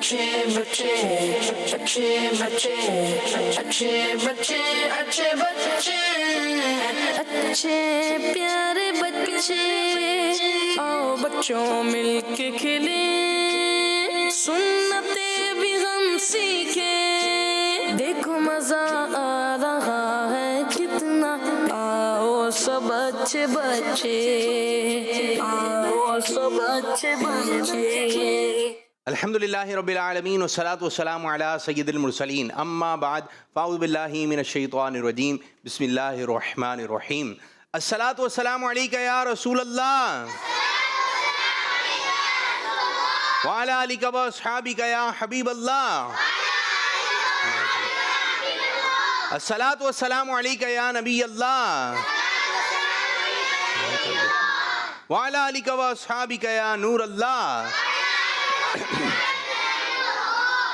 अच्छे बच्चे अच्छे बच्चे अच्छे बच्चे अच्छे बच्चे अच्छे प्यारे बच्चे आओ बच्चों मिलके खेले सुन्नते भी हम सीखे देखो मजा आ रहा है कितना आओ सब अच्छे बच्चे आओ सब अच्छे बच्चे। अल्हम्दुलिल्लाहि रब्बिल आलमीन वस्सलातु वस्सलामु अला सय्यिदिल मुरसलीन अम्मा बाद फ़अऊज़ु बिल्लाहि मिनश शैतानिर रजीम बिस्मिल्लाहिर रहमानिर रहीम अस्सलातु वस्सलामु अलैका या रसूलल्लाह व अला आलिका व अस्हाबिका या हबीबल्लाह अस्सलातु वस्सलामु अलैका या नबीयल्लाह व अला आलिका व अस्हाबिका या नूरल्लाह।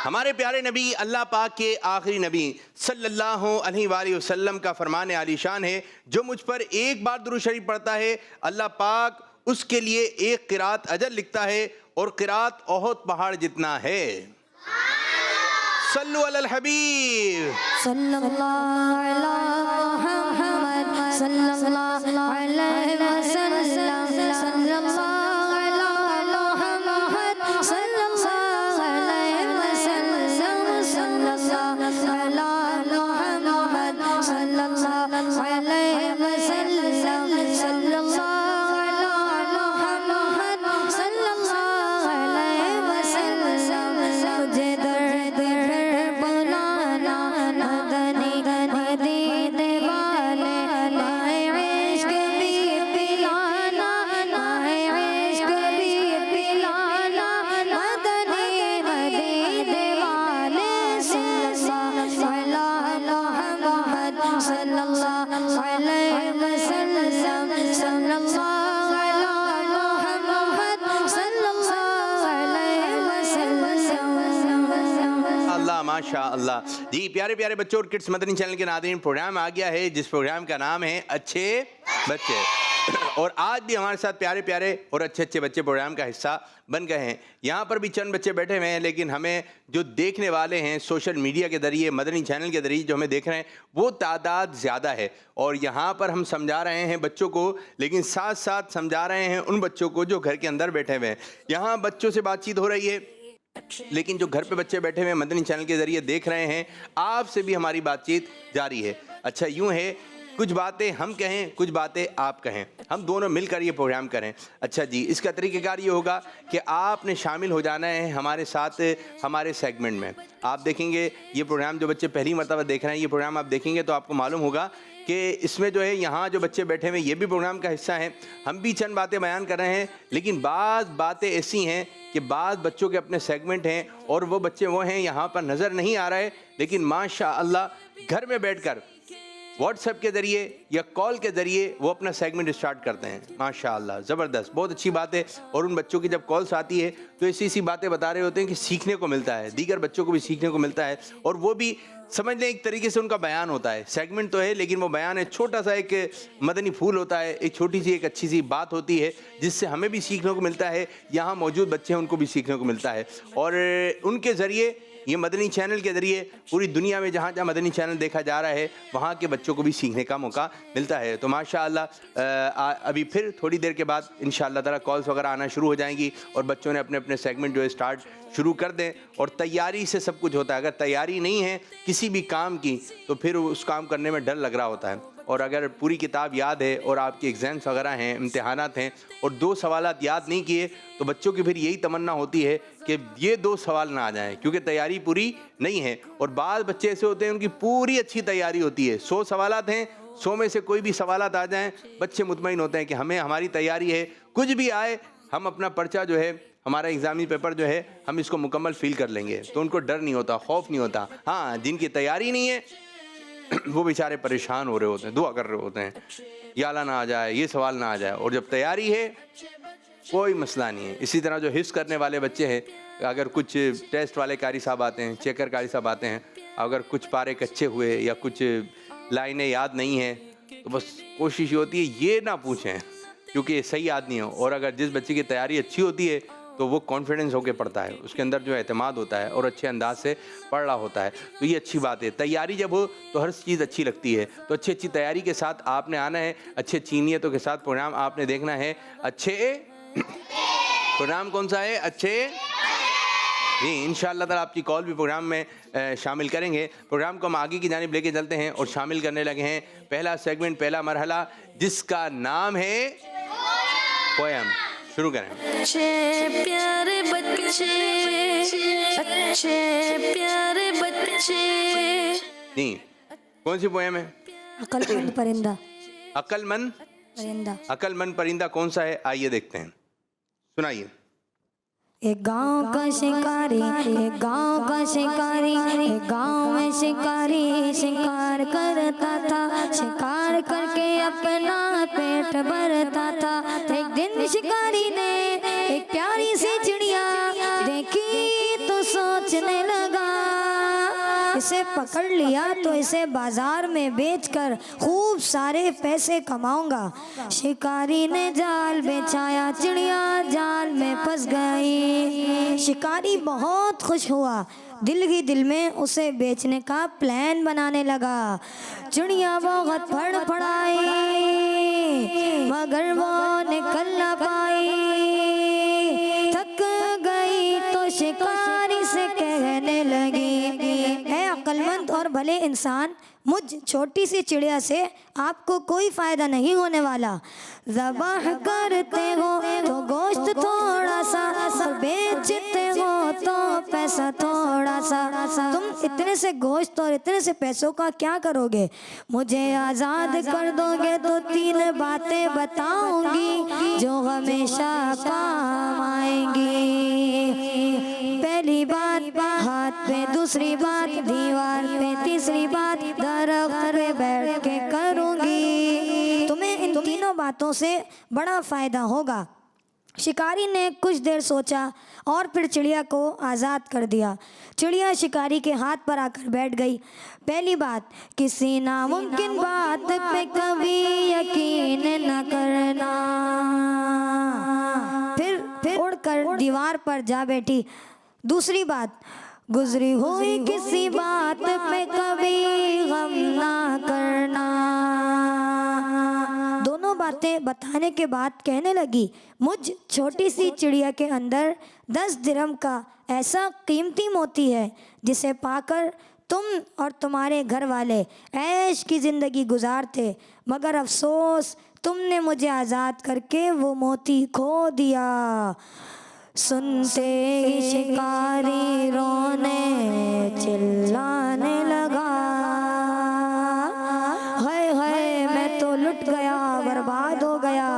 हमारे प्यारे नबी अल्लाह पाक के आखिरी नबी सल्लल्लाहु अलैहि वसल्लम का फरमान आलीशान है, जो मुझ पर एक बार दुरूद शरीफ पढ़ता है अल्लाह पाक उसके लिए एक क़िरात अजर लिखता है और क़िरात ओहद पहाड़ जितना है। सल्लु अलल हबीब सल्लल्लाहु अलैहि मुहम्मद सल्लल्लाहु अलैहि वसल्लम सल्लल्लाहु माशाअल्लाह जी। प्यारे प्यारे बच्चों और किड्स मदनी चैनल के नाज़रीन, प्रोग्राम आ गया है जिस प्रोग्राम का नाम है अच्छे बच्चे। और आज भी हमारे साथ प्यारे प्यारे और अच्छे अच्छे बच्चे प्रोग्राम का हिस्सा बन गए हैं। यहाँ पर भी चंद बच्चे बैठे हुए हैं, लेकिन हमें जो देखने वाले हैं सोशल मीडिया के ज़रिए मदनी चैनल के ज़रिए जो हमें देख रहे हैं वो तादाद ज़्यादा है। और यहाँ पर हम समझा रहे हैं बच्चों को, लेकिन साथ साथ समझा रहे हैं उन बच्चों को जो घर के अंदर बैठे हुए हैं। यहाँ बच्चों से बातचीत हो रही है, लेकिन जो घर पे बच्चे बैठे हुए मदनी चैनल के ज़रिए देख रहे हैं आपसे भी हमारी बातचीत जारी है। अच्छा यूँ है, कुछ बातें हम कहें कुछ बातें आप कहें, हम दोनों मिलकर ये प्रोग्राम करें। अच्छा जी, इसका तरीक़ेकार ये होगा कि आपने शामिल हो जाना है हमारे साथ हमारे सेगमेंट में। आप देखेंगे ये प्रोग्राम, जो बच्चे पहली मरतबा देख रहे हैं ये प्रोग्राम आप देखेंगे तो आपको मालूम होगा कि इसमें जो है यहाँ जो बच्चे बैठे हुए ये भी प्रोग्राम का हिस्सा हैं। हम भी चंद बातें बयान कर रहे हैं, लेकिन बाज़ बातें ऐसी हैं कि बाज़ बच्चों के अपने सेगमेंट हैं और वो बच्चे वो हैं यहाँ पर नज़र नहीं आ रहे, लेकिन माशाअल्लाह घर में बैठकर व्हाट्सएप के ज़रिए या कॉल के ज़रिए वो अपना सेगमेंट स्टार्ट करते हैं। माशाअल्लाह ज़बरदस्त, बहुत अच्छी बात है। और उन बच्चों की जब कॉल्स आती है तो ऐसी बातें बता रहे होते हैं कि सीखने को मिलता है, दीगर बच्चों को भी सीखने को मिलता है और वो भी समझ लें एक तरीके से उनका बयान होता है। सेगमेंट तो है लेकिन वो बयान है, छोटा सा एक मदनी फूल होता है, एक छोटी सी एक अच्छी सी बात होती है जिससे हमें भी सीखने को मिलता है, यहाँ मौजूद बच्चे हैं उनको भी सीखने को मिलता है। और उनके ज़रिए ये मदनी चैनल के ज़रिए पूरी दुनिया में जहाँ जहाँ मदनी चैनल देखा जा रहा है वहाँ के बच्चों को भी सीखने का मौका मिलता है। तो माशाअल्लाह अभी फिर थोड़ी देर के बाद इंशाअल्लाह ताला कॉल्स वगैरह आना शुरू हो जाएंगी और बच्चों ने अपने अपने सेगमेंट जो है स्टार्ट शुरू कर दें। और तैयारी से सब कुछ होता है, अगर तैयारी नहीं है किसी भी काम की तो फिर उस काम करने में डर लग रहा होता है। और अगर पूरी किताब याद है और आपके एग्ज़ाम्स वगैरह हैं, इम्तिहानात हैं और 2 सवालात याद नहीं किए तो बच्चों की फिर यही तमन्ना होती है कि ये 2 सवाल ना आ जाएं, क्योंकि तैयारी पूरी नहीं है। और बाद बच्चे ऐसे होते हैं उनकी पूरी अच्छी तैयारी होती है, 100 सवालात हैं, 100 में से कोई भी सवालात आ जाएं बच्चे मुतमईन होते हैं कि हमें हमारी तैयारी है, कुछ भी आए हम अपना पर्चा जो है, हमारा एग्ज़ामी पेपर जो है हम इसको मुकम्मल फ़ील कर लेंगे। तो उनको डर नहीं होता, खौफ नहीं होता। हाँ, जिनकी तैयारी नहीं है वो बेचारे परेशान हो रहे होते हैं, दुआ कर रहे होते हैं या अल्लाह ना आ जाए, ये सवाल ना आ जाए। और जब तैयारी है कोई मसला नहीं है। इसी तरह जो हिफ्ज़ करने वाले बच्चे हैं, अगर कुछ टेस्ट वाले कारी साहब आते हैं, चेकर कारी साहब आते हैं, अगर कुछ पारे कच्चे हुए या कुछ लाइनें याद नहीं हैं तो बस कोशिश होती है ये ना पूछें, क्योंकि ये सही याद नहीं हो। और अगर जिस बच्चे की तैयारी अच्छी होती है तो वो कॉन्फिडेंस होके पढ़ता है, उसके अंदर जो एतमाद होता है और अच्छे अंदाज से पढ़ रहा होता है। तो ये अच्छी बात है। तैयारी जब हो तो हर चीज़ अच्छी लगती है। तो अच्छी तैयारी के साथ आपने आना है, अच्छी नीयतों के साथ प्रोग्राम आपने देखना है। प्रोग्राम कौन सा है? अच्छे जी। इंशाअल्लाह ताला आपकी कॉल भी प्रोग्राम में शामिल करेंगे। प्रोग्राम को हम आगे की जानिब लेके चलते हैं और शामिल करने लगे हैं पहला सेगमेंट, पहला मरहला, जिसका नाम है पोएम। शुरू करें। अच्छे प्यारे बच्चे, अच्छे प्यारे बच्चे। जी, कौन सी पोएम है? अक्लमंद परिंदा। अक्लमंद परिंदा। अक्लमंद परिंदा कौन सा है? आइए देखते हैं, सुनाइए। एक गांव का शिकारी, एक गांव का शिकारी, एक गांव में शिकारी शिकार करता था, शिकार करके अपना पेट भरता था। एक दिन शिकारी ने एक प्यारी सी चिड़िया देखी तो सोचने लगा, इसे पकड़ लिया तो इसे बाजार में बेचकर खूब सारे पैसे कमाऊंगा। शिकारी ने जाल बिछाया, चिड़िया जाल में फंस गई। शिकारी बहुत खुश हुआ, दिल ही दिल में उसे बेचने का प्लान बनाने लगा। चिड़िया बहुत फड़फड़ाई मगर वो निकल ना पाई। थक गई तो शिकारी से कहने लगी, है अक्लमंद और भले इंसान, मुझ छोटी सी चिड़िया से आपको कोई फायदा नहीं होने वाला। ज़बाह करते हो तो गोश्त थोड़ा सा, और बेचते हो तो पैसा थोड़ा सा। तुम इतने से गोश्त और इतने से पैसों का क्या करोगे? मुझे आज़ाद कर दोगे तो 3 बातें बताऊंगी जो हमेशा काम आएंगी। पहली बात हाथ पे, दूसरी बात दीवार पे, तीसरी बात दरख्त पे बैठ के करूंगी। तुम्हें इन तीनों बातों से बड़ा फायदा होगा। शिकारी ने कुछ देर सोचा और फिर चिड़िया को आज़ाद कर दिया। चिड़िया शिकारी के हाथ पर आकर बैठ गई। पहली बात, किसी नामुमकिन बात पे कभी यकीन न करना। फिर उड़कर दीवार पर जा बैठी। दूसरी बात, गुजरी हुई किसी बात पे कभी गम ना करना। दोनों बातें बताने के बाद कहने लगी, मुझ छोटी सी चिड़िया के अंदर 10 दिरहम का ऐसा कीमती मोती है जिसे पाकर तुम और तुम्हारे घर वाले ऐश की ज़िंदगी गुजारते, मगर अफसोस तुमने मुझे आज़ाद करके वो मोती खो दिया। सुनते ही शिकारी रोने चिल्लाने लगा, हाय हाय मैं तो लुट गया, बर्बाद हो गया।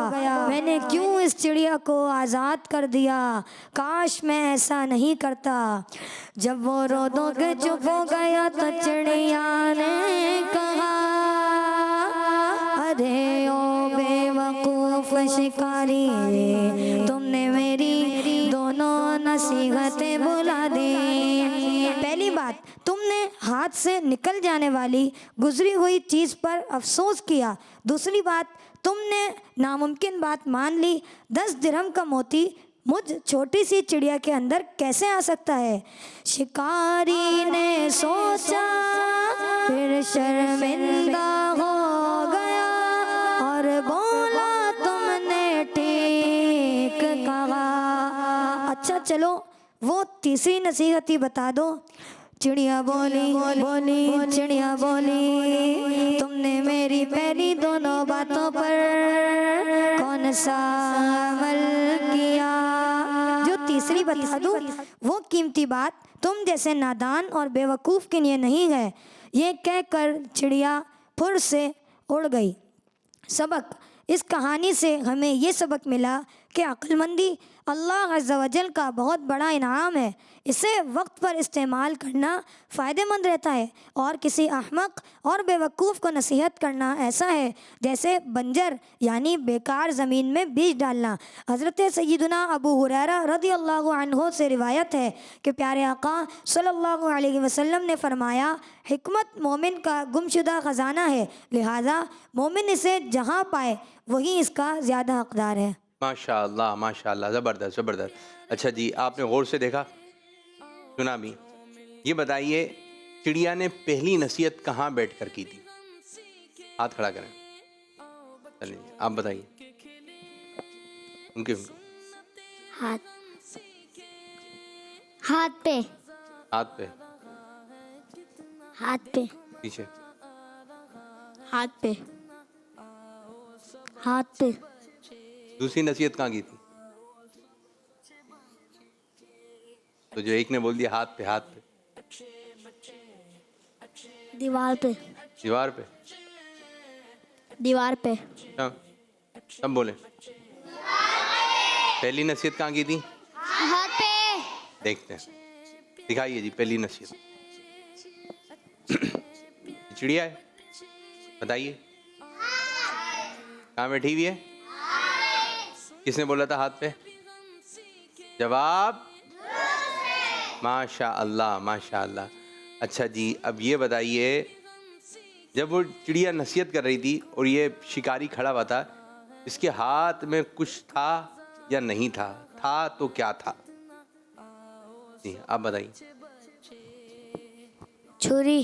मैंने क्यों इस चिड़िया को आज़ाद कर दिया? काश मैं ऐसा नहीं करता। जब वो रो दो के चुप हो गया तो चिड़िया ने कहा, अरे ओ बेवकूफ़ शिकारी, तुमने मेरी दोनों नसीहतें भुला दी। पहली बात, तुमने हाथ से निकल जाने वाली गुजरी हुई चीज़ पर अफसोस किया। दूसरी बात, तुमने नामुमकिन बात मान ली। 10 दिरहम का मोती मुझ छोटी सी चिड़िया के अंदर कैसे आ सकता है? शिकारी ने सोचा, फिर शर्मिंदा हो गया और बोला, तुमने ठीक कहा। अच्छा चलो वो तीसरी नसीहत ही बता दो। चिड़िया बोली चिड़िया बोली, तुमने मेरी पहली दोनों बातों पर कौन सा अमल किया? जो तीसरी बता दूं, वो कीमती बात तुम जैसे नादान और बेवकूफ़ के लिए नहीं है। ये कहकर चिड़िया फुर से उड़ गई। सबक, इस कहानी से हमें ये सबक मिला कि अक्लमंदी अल्लाह अज़्ज़ा वजल का बहुत बड़ा इनाम है। इसे वक्त पर इस्तेमाल करना फ़ायदेमंद रहता है, और किसी अहमक और बेवकूफ़ को नसीहत करना ऐसा है जैसे बंजर यानी बेकार ज़मीन में बीज डालना। हज़रत सय्यदुना अबू हुरैरा रज़ियल्लाहु अन्हु से रिवायत है कि प्यारे आका सल्लल्लाहु अलैहि वसल्लम ने फरमाया, हिकमत मोमिन का गुमशुदा ख़जाना है, लिहाजा मोमिन इसे जहाँ पाए वही इसका ज़्यादा हक़दार है। माशाल्लाह माशाल्लाह, ज़बरदस्त ज़बरदस्त। अच्छा जी, आपने गौर से देखा, सुना भी। ये बताइए, चिड़िया ने पहली नसीहत कहाँ बैठकर की थी? हाथ खड़ा करें। चलिए आप बताइए। उनके हाथ हाथ पे हाथ पे, हाथ पे पीछे, हाथ पे हाथ पे दूसरी नसीहत कहाँ की थी? तो जो एक ने बोल दिया हाथ पे, हाथ पे, दीवार पे दीवार पे। दीवार पे हाँ, सब बोले। पहली नसीहत कहाँ की थी? हाथ पे देखते हैं, दिखाइए जी पहली नसीहत। चिड़िया है, बताइए कहाँ बैठी हुई है? किसने बोला था हाथ पे? जवाब माशा अल्लाह माशा अल्लाह। अच्छा जी, अब ये बताइए, जब वो चिड़िया नसीहत कर रही थी और ये शिकारी खड़ा हुआ था, इसके हाथ में कुछ था या नहीं था? था तो क्या था? जी आप बताइए। छुरी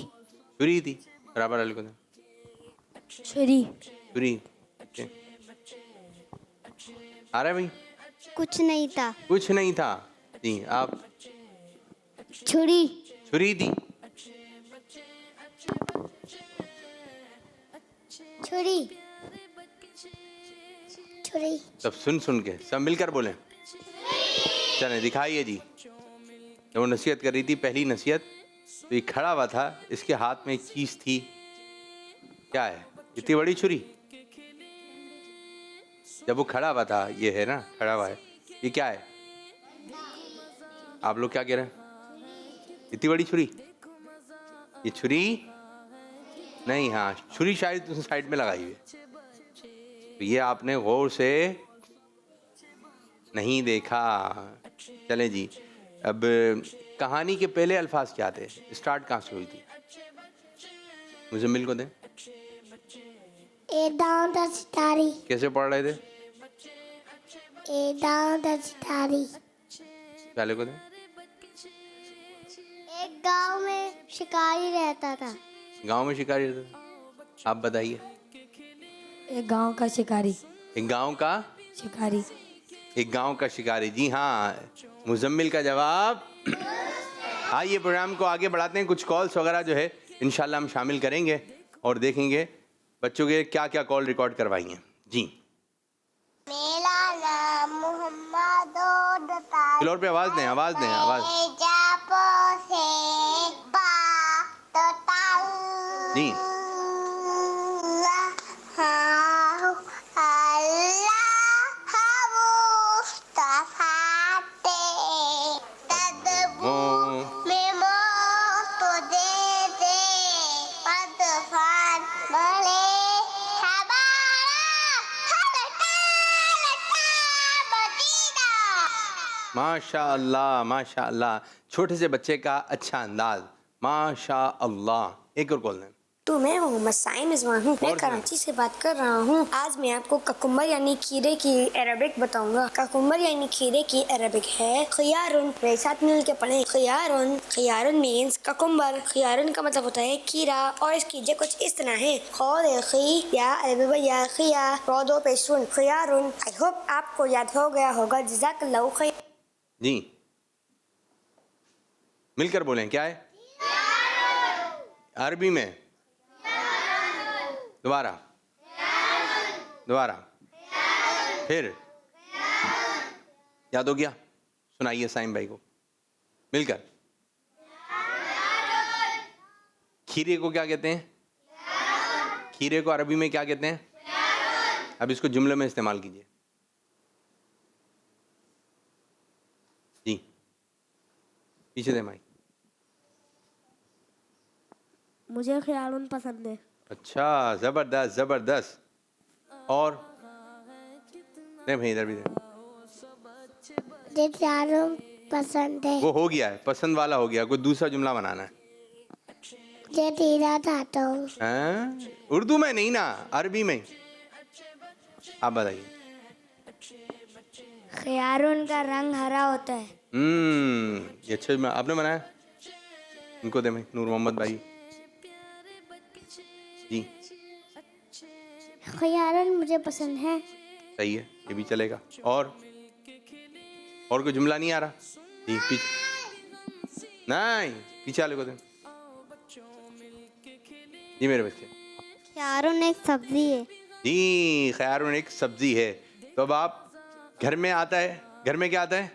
छुरी थी, बराबर वाले को दें। छुरी छुरी, ओके। आ रहा है भाई? कुछ नहीं था। कुछ नहीं था। जी आप। छुरी छुरी थी। छुरी छुरी सब सुन के सब मिलकर बोले। चलें दिखाइए जी। जब वो नसीहत कर रही थी, पहली नसीहत, तो ये खड़ा हुआ था, इसके हाथ में एक चीज थी। क्या है? इतनी बड़ी छुरी। जब वो खड़ा हुआ था, ये है ना, खड़ा हुआ है, ये क्या है? आप लोग क्या कह रहे हैं? इतनी बड़ी छुरी? ये छुरी नहीं, हाँ छुरी शायद उसने साइड में लगाई हुई है, तो ये आपने गौर से नहीं देखा। चले जी, अब कहानी के पहले अल्फाज क्या थे? स्टार्ट कहाँ से हुई थी? मुजम्मिल को दें। ए डाउन द सितारी कैसे पढ़ रहे थे? ए डाउन द सितारी। पहले को दें। एक गांव में शिकारी रहता था। गांव में शिकारी रहता था। आप बताइए। एक गांव का शिकारी। एक गांव का शिकारी। एक गांव का शिकारी, जी हाँ, मुजम्मिल का जवाब। आइए प्रोग्राम को आगे बढ़ाते हैं। कुछ कॉल्स वगैरह जो है इंशाल्लाह हम शामिल करेंगे और देखेंगे बच्चों के क्या क्या कॉल रिकॉर्ड करवाई हैं। जी मेरा नाम मोहम्मद फ्लोर पे आवाज दें, आवाज दें, आवाज। जी माशा अल्लाह माशा अल्लाह। छोटे से बच्चे का अच्छा अंदाज, माशा अल्लाह। एक और कॉल दें। तो मैं मोहम्मद साइम रिजवान हूँ। मैं और कराची से बात कर रहा हूँ। आज मैं आपको ककुम्बर यानी खीरे की अरबिक बताऊंगा। ककुम्बर यानी खीरे की अरबिक है खियारुन। मेरे साथ मिल के पढ़ें। खियारुन। खियारुन मीन्स ककुम्बर। खियारुन का मतलब होता है खीरा और इसकी जे कुछ इस तरह है। खियारुन। आई होप आपको याद हो गया होगा। जज़ाकल्लाहु खैर। जी मिलकर बोलें, क्या है? अरबी में दोबारा दोबारा फिर याद हो गया? सुनाइए साइम भाई को मिलकर। खीरे को क्या कहते हैं? खीरे को अरबी में क्या कहते हैं? अब इसको जुमले में इस्तेमाल कीजिए। जी पीछे दे माइक। मुझे खियारुन पसंद है। अच्छा, जबरदस्त जबरदस्त। और नहीं भाई, इधर भी दे। मुझे खियारुन पसंद है। वो हो गया है, पसंद वाला हो गया। कोई दूसरा जुमला बनाना है। मुझे तीरा खाता हूँ। हैं? उर्दू में नहीं ना, अरबी में। आप बताइए। खयारून का रंग हरा होता है। ये अच्छे में आपने बनाया। इनको दे मैं, नूर मोहम्मद भाई जी। खयारून मुझे पसंद है। सही है, ये भी चलेगा। और कोई जुमला नहीं आ रहा जी? पीछे नहीं, पीछे वाले को दे जी मेरे बच्चे। खयारून एक सब्जी है। जी, खयारून एक सब्जी है। तो अब आप घर में आता है, घर में क्या आता है?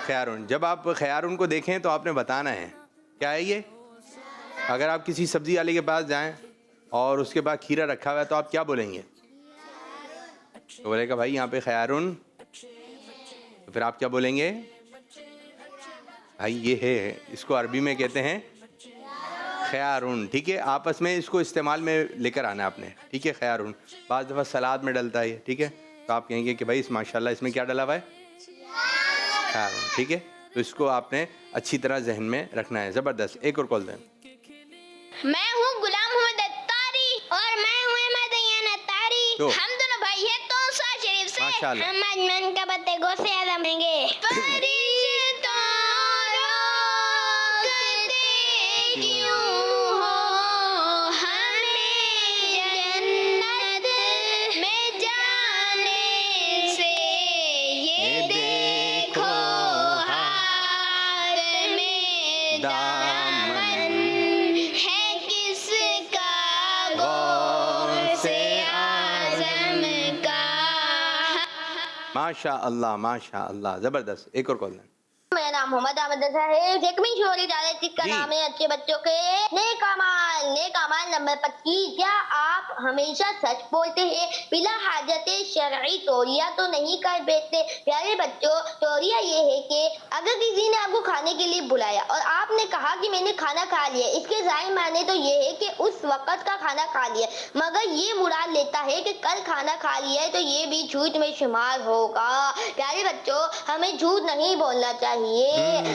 खयारून। जब आप खयारून को देखें तो आपने बताना है क्या है ये। अगर आप किसी सब्जी वाले के पास जाएं और उसके पास खीरा रखा हुआ है तो आप क्या बोलेंगे? तो बोलेगा भाई यहाँ पे खयारून। तो फिर आप क्या बोलेंगे? भाई ये है, इसको अरबी में कहते हैं खयारून। ठीक है, आपस में इसको इस्तेमाल में लेकर आना आपने। ठीक है, खयारून बाज़ दफ़ा सलाद में डलता है ये। ठीक है, तो आप कहेंगे कि भाई इस माशाल्लाह इसमें क्या डला हुआ है? खयारून। ठीक है, तो इसको आपने अच्छी तरह जहन में रखना है। ज़बरदस्त। एक और कॉल दें। मैं हूँ गुलाम मोहम्मद अत्तारी और मैं हूँ अहमद अय्यान अत्तारी। तो हम दोनों भाई हैं तौसा शरीफ से। माशाल्लाह। हम आज मन का पत्ते गो से आदम हैंगे। फरिश्तों रोकते क्यों हो हमें जन्नत में जाने से, ये देखो हाथ में दामन है किसका, गौर से आज़म का। माशा अल्लाह, माशा अल्लाह, ज़बरदस्त। एक और कॉल दें। मेरा नाम मोहम्मद अहमद है। जेकमी शोरी डाले जिसका जी। नाम है अच्छे बच्चों के नेक अमाल। नेक अमाल नंबर 25। क्या आप हमेशा सच बोलते हैं? बिला हाजत शरई तोरिया तो नहीं कर बैठते? प्यारे बच्चों, तोरिया ये है कि अगर किसी ने आपको खाने के लिए बुलाया और आपने कहा कि मैंने खाना खा लिया, इसके ज़ाहिर माने तो ये है कि उस वक्त का खाना खा लिया, मगर ये मुराद लेता है कि कल खाना खा लिया है, तो ये भी झूठ में शुमार होगा। प्यारे बच्चों, हमें झूठ नहीं बोलना चाहिए।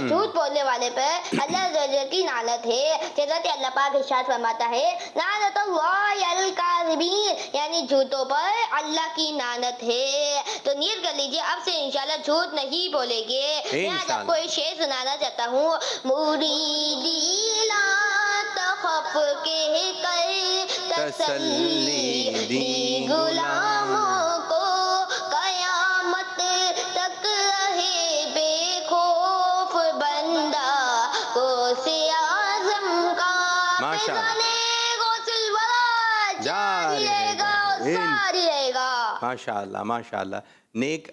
झूठ बोलने वाले पर अल्लाह की लानत है। हज़रत अल्लाह पाक इरशाद फरमाता है, लानतुल्लाहि अलल काज़िबीन, यानी झूठों पर अल्लाह की लानत है। तो नियत कर लीजिए अब से इंशाल्लाह झूठ नहीं बोलेंगे। मैं आज आपको एक शेर सुनाना चाहता हूँ। मुरीदी ला तखफ के कर तसल्ली दी गुलामों को, कयामत तक रहे बेखौफ बंदा को से आज़म का। माशाअल्लाह। जारी रहेगा और सारी रहेगा। माशाअल्लाह, माशाअल्लाह। नेक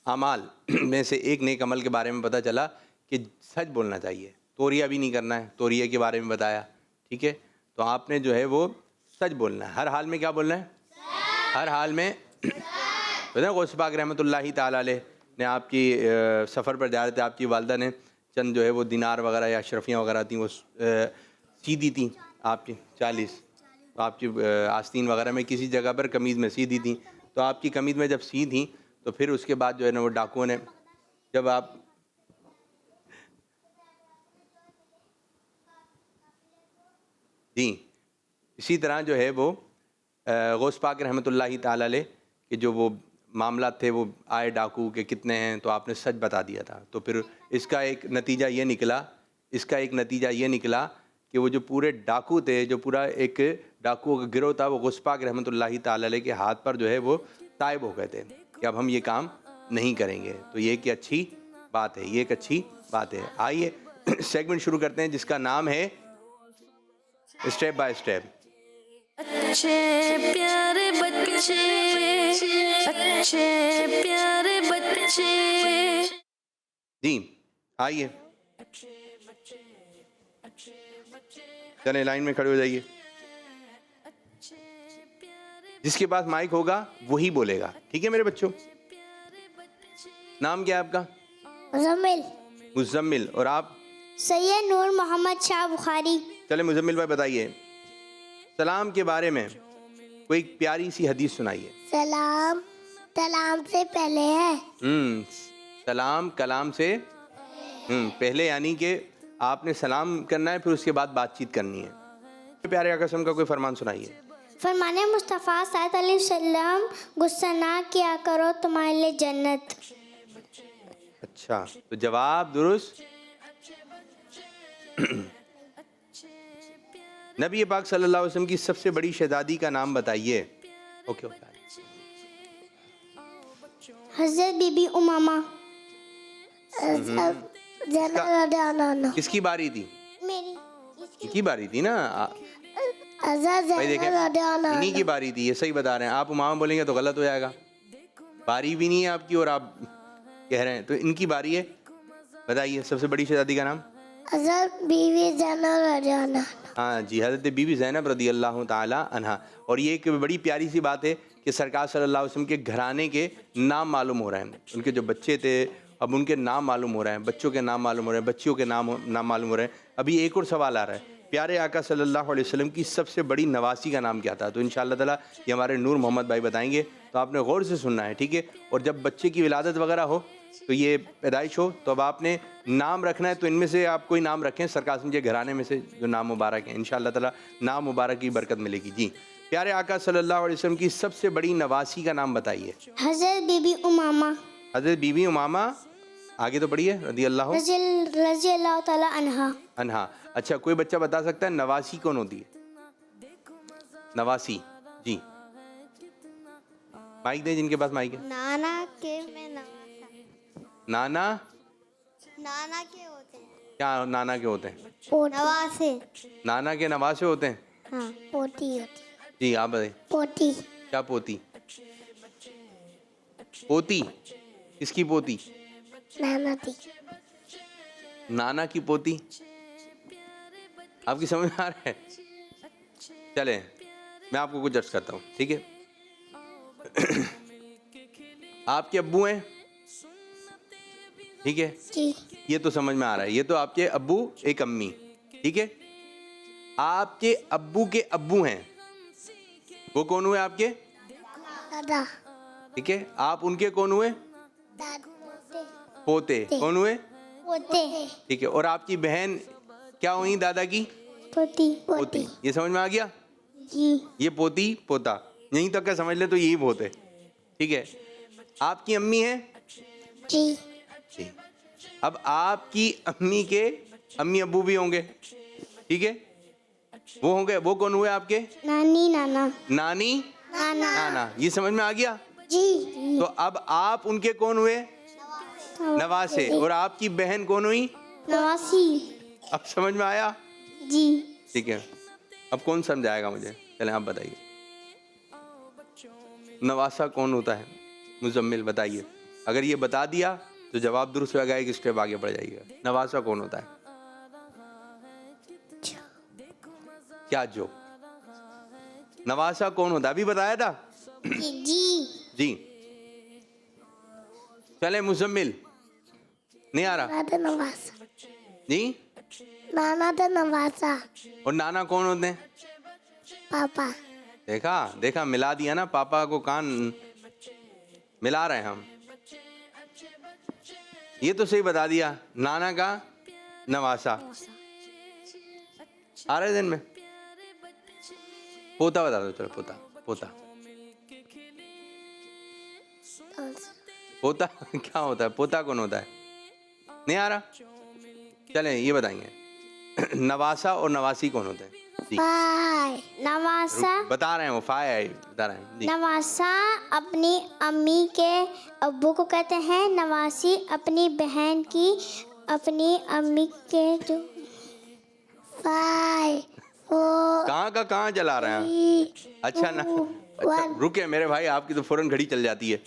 अमाल में से एक नेक अमल के बारे में पता चला कि सच बोलना चाहिए, तोरिया भी नहीं करना है। तोरिया के बारे में बताया। ठीक है, तो आपने जो है वो सच बोलना है। हर हाल में क्या बोलना है? हर हाल में। पता गौस पाक रहमतुल्लाहि ताला अलैह ने आपकी सफ़र पर जा रहे थे, आपकी वालदा ने चंद जो है वो दिनार वगैरह या अशरफियाँ वगैरह थी वो सीधी थी आपकी 40, तो आपकी आस्तीन वगैरह में किसी जगह पर कमीज़ में सी दी थी। तो आपकी कमीज़ में जब सी थी तो फिर उसके बाद जो है ना वो डाकुओं ने, जब आप जी इसी तरह जो है वो गौस पाक रहमतुल्लाहि ताला अलैह के जो वो मामला थे वो आए डाकू के कितने हैं, तो आपने सच बता दिया था। तो फिर इसका एक नतीजा ये निकला कि वो जो पूरे डाकू थे, जो पूरा एक डाकुओं का गिरोह था, वो गौस पाक रहमतुल्लाहि ताला अलैह के हाथ पर जो है वो ताइब हो गए थे कि अब हम ये काम नहीं करेंगे। तो ये एक अच्छी बात है, ये एक अच्छी बात है। आइए सेगमेंट शुरू करते हैं जिसका नाम है स्टेप बाय स्टेप। अच्छे प्यारे बच्चे, अच्छे प्यारे बच्चे। जी आइए, चले लाइन में खड़े हो जाइए। जिसके पास माइक होगा वही बोलेगा, ठीक है मेरे बच्चों। नाम क्या है आपका? मुजम्मिल। मुजम्मिल। और आप? सैयद नूर मोहम्मद शाह बुखारी। चले मुजम्मिल भाई बताइए, सलाम के बारे में कोई प्यारी सी हदीस सुनाइए। सलाम कलाम से पहले है। सलाम कलाम से पहले, यानी कि आपने सलाम करना है फिर उसके बाद बातचीत करनी है। प्यारे आका का कोई फरमान सुनाइए। फरमाने मुस्तफ़ा सल्लल्लाहु अलैहि वसल्लम गुस्सा ना किया करो तुम्हारे लिए जन्नत। अच्छा, तो जवाब दुरुस्त। नबी पाक सल्लल्लाहु अलैहि वसल्लम की सबसे बड़ी शहजादी का नाम बताइए। Okay okay. हज़रत बीबी उमामा। किसकी बारी थी? मेरी इनकी बारी थी ना। हज़रत भाई देखें, इन्हीं की बारी थी, ये सही बता रहे हैं। आप उमामा बोलेंगे तो गलत हो जाएगा। बारी भी नहीं है आपकी और आप कह रहे हैं, तो इनकी बारी है। बताइए सबसे बड़ी शहजादी का नाम। हज़रत बीवी ज़ैनब। हाँ जी, हज़रत बीबी ज़ैनब रदी अल्लाह ताला अन्हा। और ये एक बड़ी प्यारी सी बात है कि सरकार सल्लल्लाहु अलैहि वसल्लम के घराने के नाम मालूम हो रहे हैं। उनके जो बच्चे थे अब उनके नाम मालूम हो रहे हैं, बच्चों के नाम मालूम हो रहे हैं, बच्चियों के नाम मालूम हो रहे हैं। अभी एक और सवाल आ रहा है, प्यारे आका सल्लल्लाहु अलैहि वसल्लम की सबसे बड़ी नवासी का नाम क्या था? तो इंशाअल्लाह ताला ये हमारे नूर मोहम्मद भाई बताएंगे, तो आपने गौर से सुनना है, ठीक है। और जब बच्चे की विलादत वगैरह हो, तो ये पैदाइश हो, तो अब आपने नाम रखना है, तो इनमें से आप कोई नाम रखें सरकार के घराने में से जो नाम मुबारक है। इंशाअल्लाह ताला नाम मुबारक की बरकत मिलेगी। जी, प्यारे आका सल्लल्लाहु अलैहि वसल्लम की सबसे बड़ी नवासी का नाम बताइए। हज़रत बीबी उमामा। हज़रत बीबी उमामा, आगे तो पढ़िए, रदी अल्लाह रज़ी अल्लाह ताला अन्हा। अन्हा। अच्छा, कोई बच्चा बता सकता है नवासी कौन होती है? नवासी, जी माइक दें जिनके पास माइक है। नाना के में नवासा। नाना नाना के होते हैं। क्या नाना के होते हैं? नवासे। नाना के नवासे होते हैं। हाँ, पोती होती। जी आप बताइए। पोती। क्या पोती? पोती किसकी पोती? नाना थी। नाना की पोती। आपकी समझ में आ रहा है? चले मैं आपको कुछ अर्ज करता हूँ, ठीक है। आपके अब्बू हैं, ठीक है, जी। ये तो समझ में आ रहा है। ये तो आपके अब्बू एक अम्मी, ठीक है। आपके अब्बू के अब्बू हैं, वो कौन हुए? आपके दादा। ठीक है। आप उनके कौन हुए? पोते। कौन हुए? पोते। ठीक है। और आपकी बहन क्या हुई? दादा की पोती। पोती। ये समझ में आ गया? जी। ये पोती पोता यहीं तक का समझ ले तो यही बहुत है, ठीक है। आपकी अम्मी है? जी। जी। अब आपकी अम्मी के अम्मी अब्बू भी होंगे, ठीक है। वो होंगे, वो कौन हुए आपके? नानी नाना। नानी नाना। नाना। ये समझ में आ गया? जी। तो अब आप उनके कौन हुए? नवासे। और आपकी बहन कौन हुई? नवासी। अब समझ में आया? जी। ठीक है। अब कौन समझाएगा मुझे? चलें आप बताइए, नवासा कौन होता है? मुजम्मिल बताइए। अगर ये बता दिया तो जवाब दुरुस्त हो जाएगा, एक स्टेप आगे बढ़ जाइएगा। नवासा कौन होता है? क्या जो नवासा कौन होता है? अभी बताया था। जी। जी चले मुजम्मिल, नहीं आ रहा? नाना नवासा। जी। नाना तो नवासा। और नाना कौन होते हैं? पापा। देखा देखा, मिला दिया ना, पापा को कान मिला रहे हैं हम। ये तो सही बता दिया, नाना का नवासा। आ रहे दिन में पोता बता दो। चलो पोता पोता पोता क्या होता है? पोता कौन होता है? नहीं आ रहा? चलें ये बताएंगे, नवासा और नवासी कौन होते हैं? जी नवासा। बता रहे हैं, वो फाय बता रहे हैं। जी। नवासा अपनी अम्मी के अब्बू को कहते हैं, नवासी अपनी बहन की अपनी अम्मी के जो कहाँ का कहाँ चला रहे हैं? अच्छा ना, अच्छा रुके मेरे भाई, आपकी तो फौरन घड़ी चल जाती है।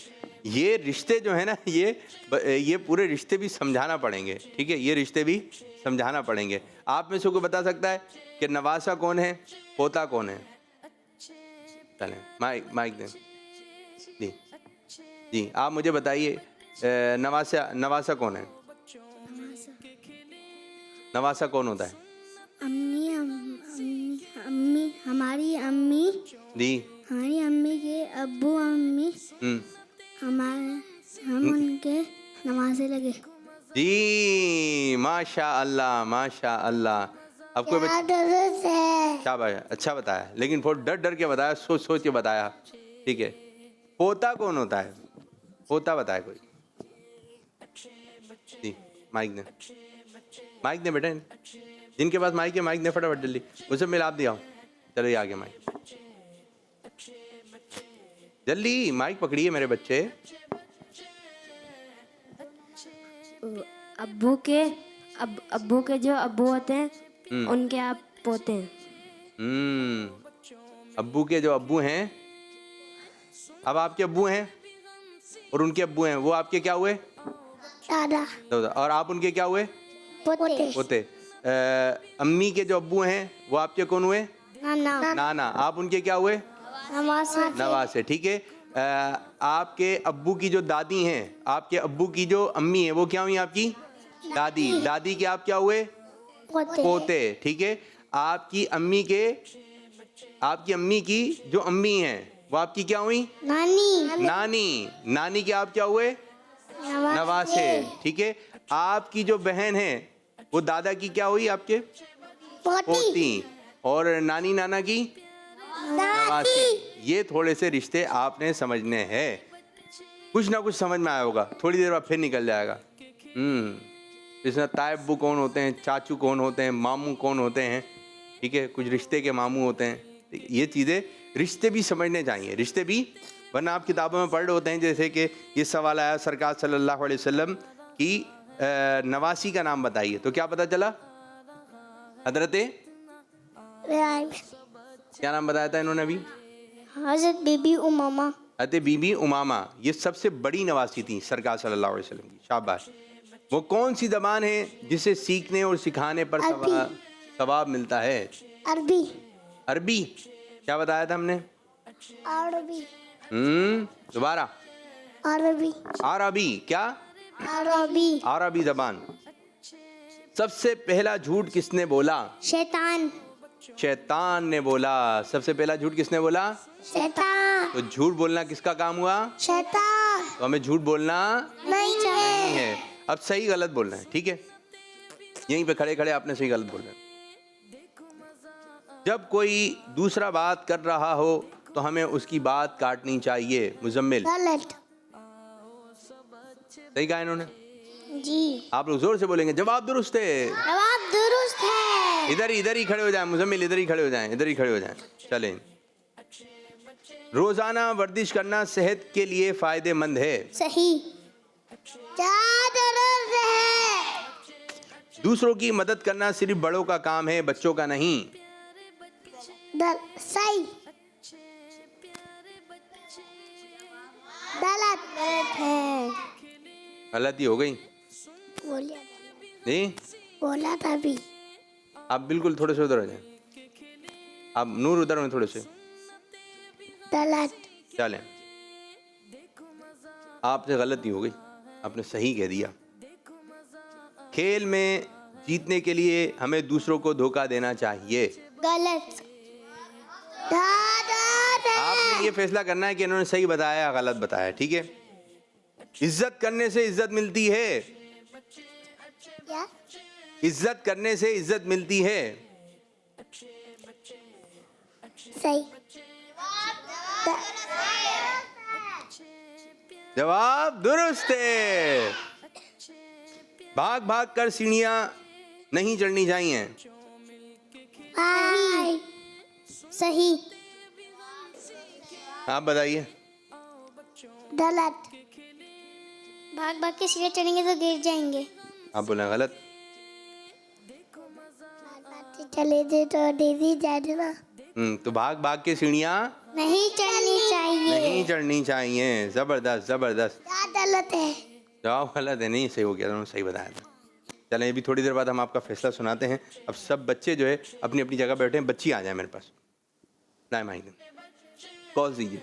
ये रिश्ते जो है ना, ये पूरे रिश्ते भी समझाना पड़ेंगे, ठीक है। ये रिश्ते भी समझाना पड़ेंगे। आप में से कोई बता सकता है कि नवासा कौन है, पोता कौन है? चलें माइक माइक दें। जी जी आप मुझे बताइए, नवासा कौन है? नवासा कौन होता है? अम्मी अम्मी हमारी अम्मी। जी। हमारी अम्मी के अब्बू अम्मी हम उनके नवासे लगे। जी माशा अल्लाह माशा अल्लाह। आपको दुरुस्त है। शाबाश, अच्छा बताया, लेकिन बहुत डर डर के बताया, सोच सोच के बताया। ठीक है, पोता कौन होता है? पोता बताए कोई जी। माइक दे बेटा, जिनके पास माइक है माइक दे फटाफट जल्दी। मुझसे मिल आप दिया, चलो ये आगे माइक, जल्दी माइक पकड़िए मेरे बच्चे। अब्बू के जो अब्बू होते हैं उनके आप पोते हैं। अब्बू के जो अब्बू हैं, अब आपके अब्बू हैं और उनके अब्बू हैं, वो आपके क्या हुए? दादा। और आप उनके क्या हुए? पोते। पोते। अम्मी के जो अब्बू हैं वो आपके कौन हुए? नाना। नाना। आप उनके क्या हुए? नवासे। नवासे। ठीक है, आपके अब्बू की जो दादी हैं, आपके अब्बू की जो अम्मी है वो क्या हुई आपकी? दादी। दादी के आप क्या हुए? पोते। ठीक है, आपकी अम्मी की जो अम्मी हैं वो आपकी क्या हुई? नानी। नानी। नानी के आप क्या हुए? नवासे। ठीक है, आपकी जो बहन है वो दादा की क्या हुई? आपके पोती। और नानी नाना की नवासी। ये थोड़े से रिश्ते आपने समझने हैं, कुछ ना कुछ समझ में आया होगा, थोड़ी देर बाद फिर निकल जाएगा। इसमें ताए अब्बू कौन होते हैं, चाचू कौन होते हैं, मामू कौन होते हैं। ठीक है, कुछ रिश्ते के मामू होते हैं। ये चीज़ें रिश्ते भी समझने चाहिए, रिश्ते भी, वरना आप किताबों में पढ़ रहे होते हैं जैसे कि ये सवाल आया सरकार सल्लल्लाहु अलैहि वसल्लम की नवासी का नाम बताइए, तो क्या पता चला? हजरते क्या नाम बताया था इन्होंने अभी? हजरत बीबी उमामा। हजरत बीबी उमामा, ये सबसे बड़ी नवासी थी सरकार सल्लल्लाहु अलैहि वसल्लम की। शाबाश। वो कौन सी ज़बान है जिसे सीखने और सिखाने पर सवाब मिलता है? अरबी। अरबी। क्या बताया था हमने? अरबी। दोबारा। अरबी। अरबी। क्या? अरबी। अरबी ज़बान। सबसे पहला झूठ किसने बोला? शैतान। शैतान ने बोला। सबसे पहला झूठ किसने बोला? शैतान। तो झूठ बोलना किसका काम हुआ? शैतान। तो हमें झूठ बोलना नहीं है। अब सही गलत बोलना है, ठीक है? यहीं पे खड़े खड़े आपने सही गलत बोलना है। जब कोई दूसरा बात कर रहा हो तो हमें उसकी बात काटनी चाहिए। मुजम्मिल। गलत। सही कहा इन्होंने जी। आप लोग जोर से बोलेंगे जवाब दुरुस्त है। जवाब दुरुस्त है। इधर ही खड़े हो जाएं मुजम्मिल, इधर ही खड़े हो जाएं। चलें। रोजाना वर्जिश करना सेहत के लिए फायदेमंद है। सही। दुरुस्त है। दूसरों की मदद करना सिर्फ बड़ों का काम है, बच्चों का नहीं। सही। गलत है। गलती हो गई नहीं? बोला था भी। आप बिल्कुल थोड़े से उधर हो जाएं। आप नूर उधर में थोड़े से। गलत। चलें, आपसे गलती हो गई, आपने सही कह दिया। खेल में जीतने के लिए हमें दूसरों को धोखा देना चाहिए। गलत। आपने ये फैसला करना है कि इन्होंने सही बताया या गलत बताया, ठीक है? इज्जत करने से इज्जत मिलती है। क्या? इज्जत करने से इज्जत मिलती है। सही। जवाब दुरुस्त है। भाग भाग कर सीढ़ियां नहीं चढ़नी चाहिए। सही। आप बताइए। गलत। भाग भाग के सीढ़ियाँ चढ़ेंगे तो गिर जाएंगे। आप बोले गलत। चले थे तो दीदी जाना। तो भाग भाग के सीढ़ियां नहीं चढ़नी चाहिए। नहीं चढ़नी चाहिए। जबरदस्त जबरदस्त। गलत है। जवाब गलत है। नहीं, सही हो गया, उन्होंने सही बताया था। चलें, अभी थोड़ी देर बाद हम आपका फैसला सुनाते हैं। अब सब बच्चे जो है अपनी अपनी जगह बैठे हैं। बच्ची आ जाए मेरे पास। लाए माइक, कॉल दीजिए।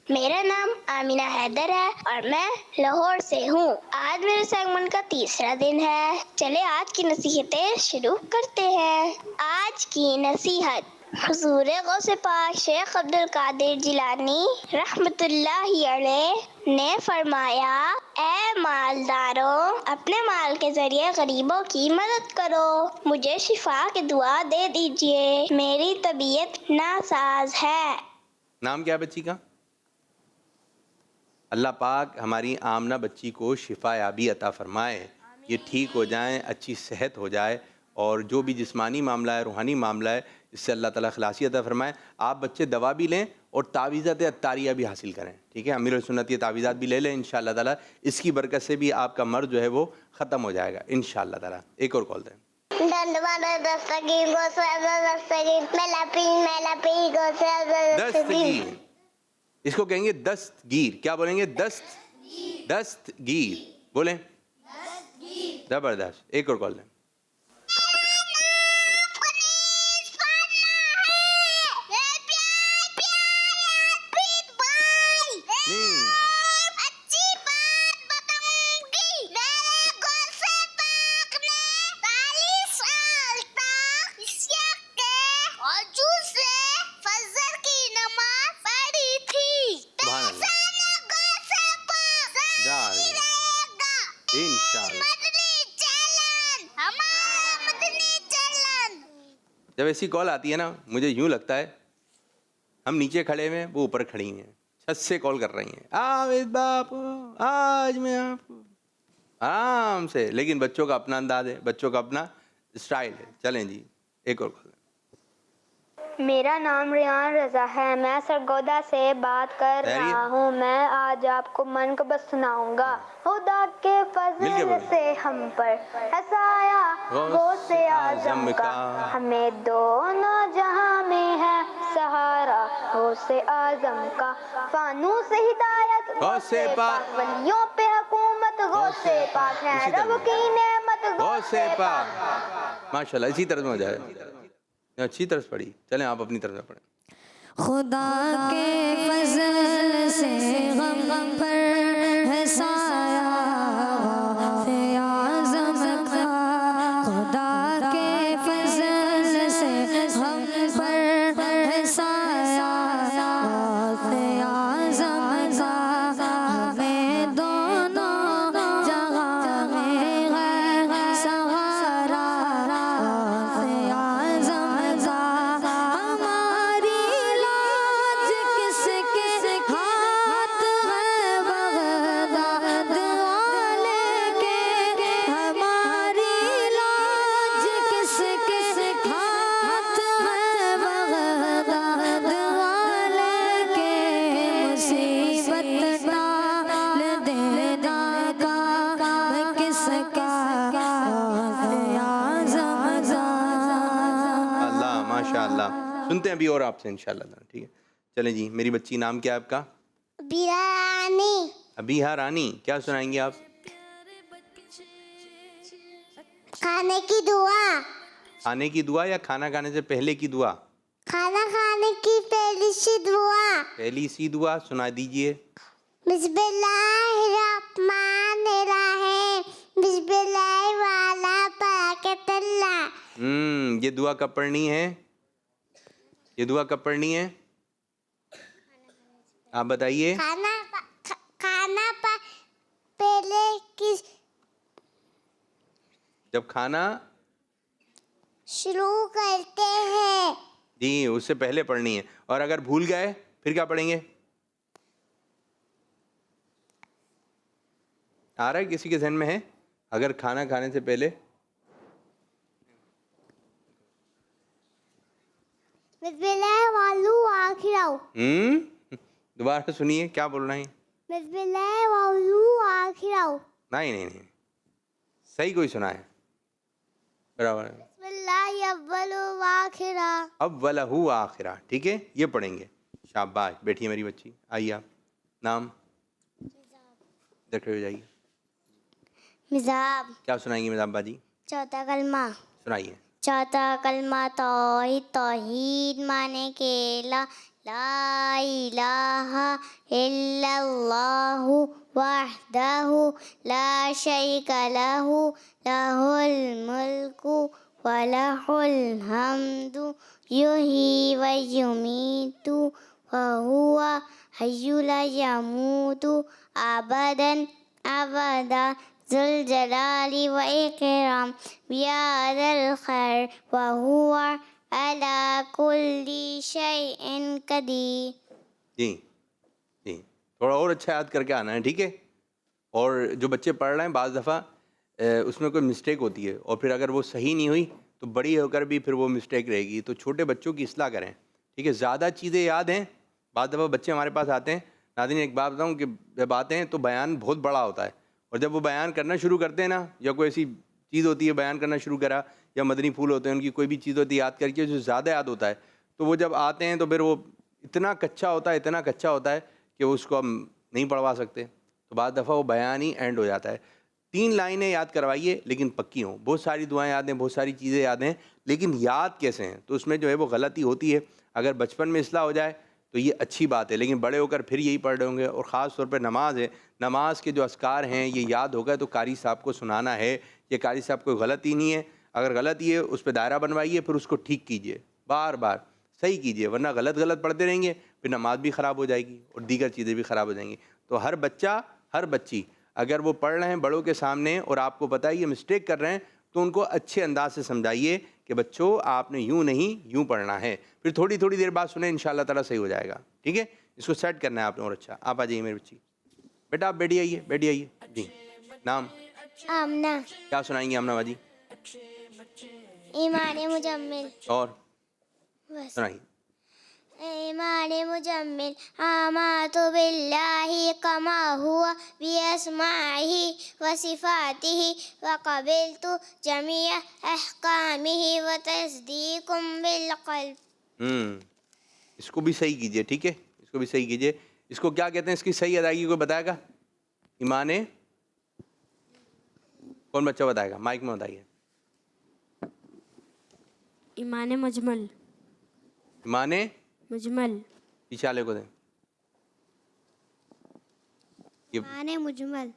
मेरा नाम आमिना हैदर है और मैं लाहौर से हूँ। आज मेरे सेगमेंट का तीसरा दिन है। चले आज की नसीहतें शुरू करते हैं। आज की नसीहत, हुजूर गौसे पाक शेख अब्दुल कादिर जिलानी रहमतुल्लाहि अलैह ने फरमाया, ए मालदारों, अपने माल के जरिए गरीबों की मदद करो, मुझे शिफा की दुआ दे दीजिए, मेरी तबीयत नासाज है। नाम क्या है बच्ची का? अल्लाह पाक हमारी आमना बच्ची को शिफा याबी अता फरमाए, ये ठीक हो जाएं, अच्छी सेहत हो जाए, और जो भी जिस्मानी मामला है, रूहानी मामला है, इससे अल्लाह ताला खलासी अता फरमाए। आप बच्चे दवा भी लें और तावीज़ात अत्तारिया भी हासिल करें, ठीक है? अमीर सुन्नत ये तावीज़ात भी ले लें, इंशाअल्लाह ताला इसकी बरकत से भी आपका मर्ज जो है वो ख़त्म हो जाएगा इंशाअल्लाह ताला। एक और कॉल दें। दस्तगीर, इसको कहेंगे दस्तगीर। क्या बोलेंगे? दस्तगीर बोलें। जबरदस्त। एक और कॉल दें। जब ऐसी कॉल आती है ना, मुझे यूं लगता है हम नीचे खड़े हैं, वो ऊपर खड़ी हैं, छत से कॉल कर रही हैं, आविद बापू आज मैं आपको, आराम से। लेकिन बच्चों का अपना अंदाज है, बच्चों का अपना स्टाइल है। चलें जी, एक और कॉल। मेरा नाम रियान रजा है, मैं सरगोदा से बात कर रहा हूँ। मैं आज आपको मनक़बत सुनाऊंगा। खुदा के फज़ल से हम पर हसाया गौसे आज़म का, हमें दोनों जहां में है सहारा गौसे आज़म का। फानूस से हिदायत गौसे पाक, वलियों पे हुकूमत गौसे पाक है, रब की नेमत गौसे पाक। माशाल्लाह, इसी तरह में हो जाए। अच्छी तरफ पढ़ी। चलें आप अपनी तरफ में पढ़ें। खुदा के फज़ल से गम पर है साया गौसे आज़म का, खुदा के फज़ल से गम पर है साया गौसे आज़म का, हमें दोनों जगह में है सहारा गौसे आज़म का। हमारी लाज किसके हाथ है बगदाद वाले के, हमारी लाज किसके हाथ है बगदाद वाले के। मुसीबत टाल देना काम किसका गौसे आज़म का। अल्लाह माशाअल्लाह। सुनते हैं अभी और आपसे इंशाअल्लाह, ठीक है? चलें जी, मेरी बच्ची नाम क्या है आपका? बिरानी। अबीहा रानी। क्या सुनाएंगे आप? खाने की दुआ। खाने की दुआ या खाना खाने से पहले की दुआ? खाना खाने की पहली सी दुआ। पहली सी दुआ सुना दीजिए। बिस्मिल्लाहिर्रहमानिर्रहीम, बिस्मिल्लाह वाला बरकतुल्लाह। ये दुआ कब पढ़नी है? ये दुआ कब पढ़नी है? आप बताइए। खाना पहले किस जब खाना शुरू करते हैं। जी, उससे पहले पढ़नी है। और अगर भूल गए फिर क्या पढ़ेंगे? आ रहा है किसी के ज़हन में है? अगर खाना खाने से पहले बिस्मिल्लाह वालू आखिराओ। दोबारा सुनिए, क्या बोल रहे हैं? बिस्मिल्लाह वालू आखिराओ। नहीं नहीं नहीं, सही कोई सुना है, बराबर है। बिस्मिल्लाह अव्वलु व आखिरा। अव्वलहु आखिरा, ठीक है? ये पढ़ेंगे। शाबाश, बैठिए मेरी बच्ची, आइए आप। नाम देखते हो जाइए। मिजाब। क्या सुनाएंगे मिजाब बाजी? चौथा कलमा सुनाइए। चौथा कलमा तौहीद। तौहीद माने के ला इलाहा इल्लल्लाहु वहदहु ला शरीका लहु लहुल मुल्कु वलहुल हम्दु युही व युमीतु वहुवा हय्युल यमूतु अबदन अबदा ज़ुल जलाली व इकराम बियादल खैर वहुवा अला कुल्ली शैइन कदीर। जी जी, थोड़ा और अच्छा याद करके आना है, ठीक है। और जो बच्चे पढ़ रहे हैं बाज़ दफ़ा उसमें कोई मिस्टेक होती है और फिर अगर वो सही नहीं हुई तो बड़ी होकर भी फिर वो मिस्टेक रहेगी, तो छोटे बच्चों की इस्लाह करें, ठीक है। ज़्यादा चीज़ें याद हैं, बाज़ दफ़ा बच्चे हमारे पास आते हैं, नाज़रीन एक बात बताऊँ कि जब आते हैं तो बयान बहुत बड़ा होता है और जब वो बयान करना शुरू करते हैं ना, या कोई ऐसी चीज़ होती है बयान करना शुरू करा, या मदनी फूल होते हैं उनकी कोई भी चीज़ होती है याद करके जो ज़्यादा याद होता है, तो वो जब आते हैं तो फिर वो इतना कच्चा होता है, इतना कच्चा होता है कि उसको हम नहीं पढ़वा सकते, तो बाद दफ़ा वो बयान ही एंड हो जाता है। 3 लाइनें याद करवाइए लेकिन पक्की हों। बहुत सारी दुआएं याद हैं, बहुत सारी चीज़ें याद हैं, लेकिन याद कैसे हैं, तो उसमें जो है वो गलती होती है। अगर बचपन में इस्लाह हो जाए तो ये अच्छी बात है, लेकिन बड़े होकर फिर यही पढ़ रहे होंगे। और ख़ास तौर पर नमाज है, नमाज के जो अस्कार हैं ये याद होगा तो कारी साहब को सुनाना है। ये कारी साहब कोई गलती नहीं है, अगर गलती है उस पर दायरा बनवाइए, फिर उसको ठीक कीजिए, बार बार सही कीजिए, वरना गलत गलत पढ़ते रहेंगे फिर नमाज भी ख़राब हो जाएगी और दीगर चीज़ें भी ख़राब हो जाएंगी। तो हर बच्चा हर बच्ची अगर वो पढ़ रहे हैं बड़ों के सामने और आपको पता है ये मिस्टेक कर रहे हैं, तो उनको अच्छे अंदाज से समझाइए कि बच्चों आपने यूँ नहीं यूँ पढ़ना है, फिर थोड़ी थोड़ी देर बाद सुने, इंशाल्लाह ताला सही हो जाएगा, ठीक है। इसको सेट करना है आपने। और अच्छा, आप आ जाइए मेरी बच्ची, बेटा आप बैठी आइए, बैठी आइए जी। नाम? आमना। क्या सुनाएंगी आमना बाजी? ईमान मुजम्मिल। और सुनाइए। ईमान मुजम्मिल आमातु बिल्लाहि कमा हुआ बिअस्माइहि व सिफातिहि व क़बिलतु जमीअ अहकामिहि व तस्दीकुम बिल क़ल्ब। इसको भी सही कीजिए, ठीक है, इसको भी सही कीजिए। इसको क्या कहते हैं, इसकी सही अदायगी कोई बताएगा? ईमाने, कौन बच्चा बताएगा? माइक में बताइए। ईमान मुजमल। ईमाने मुजमल। पीछे वाले को दें। ईमान मुजमल।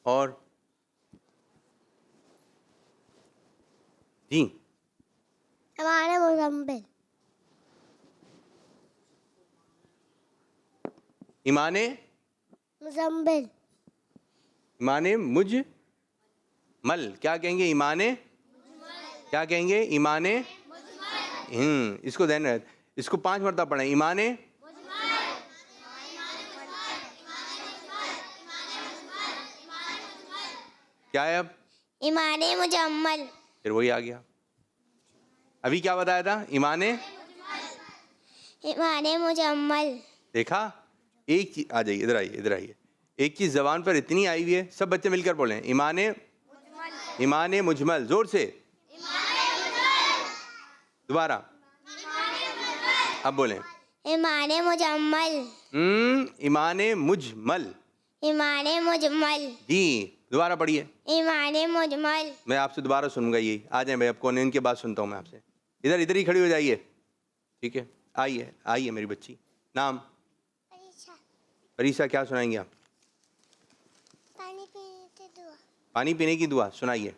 और जी ईमान मुजम्मिल। ईमाने मुजम्मिल। ईमाने मुजमल क्या कहेंगे? ईमाने क्या कहेंगे? ईमाने इसको ध्यान रखें, इसको 5 मरतबा पढ़ें। ईमाने क्या है अब? ईमाने मुजम्मल। फिर वही आ गया। अभी क्या बताया था? ईमाने ईमाने मुजम्मल। देखा, एक चीज आ जाइए, इधर आइए, इधर आइए। एक चीज जबान पर इतनी आई हुई है, सब बच्चे मिलकर बोलें ईमाने ईमाने मुजमल, जोर से दोबारा, अब बोलें ईमाने मुजम्मल। ईमाने मुजमल। ईमाने मुजम्मल। जी दोबारा पढ़िए। ईमाने मुजमल। मैं आपसे दोबारा सुनूंगा यही। आ जाए भाई, अब कौन है, इनके बाद सुनता हूँ मैं आपसे। इधर इधर ही खड़ी हो जाइए, ठीक है। आइए आइए मेरी बच्ची। नाम? परीक्षा। क्या सुनाएंगे आप? पानी पीने की दुआ। पानी पीने की दुआ सुनाइए।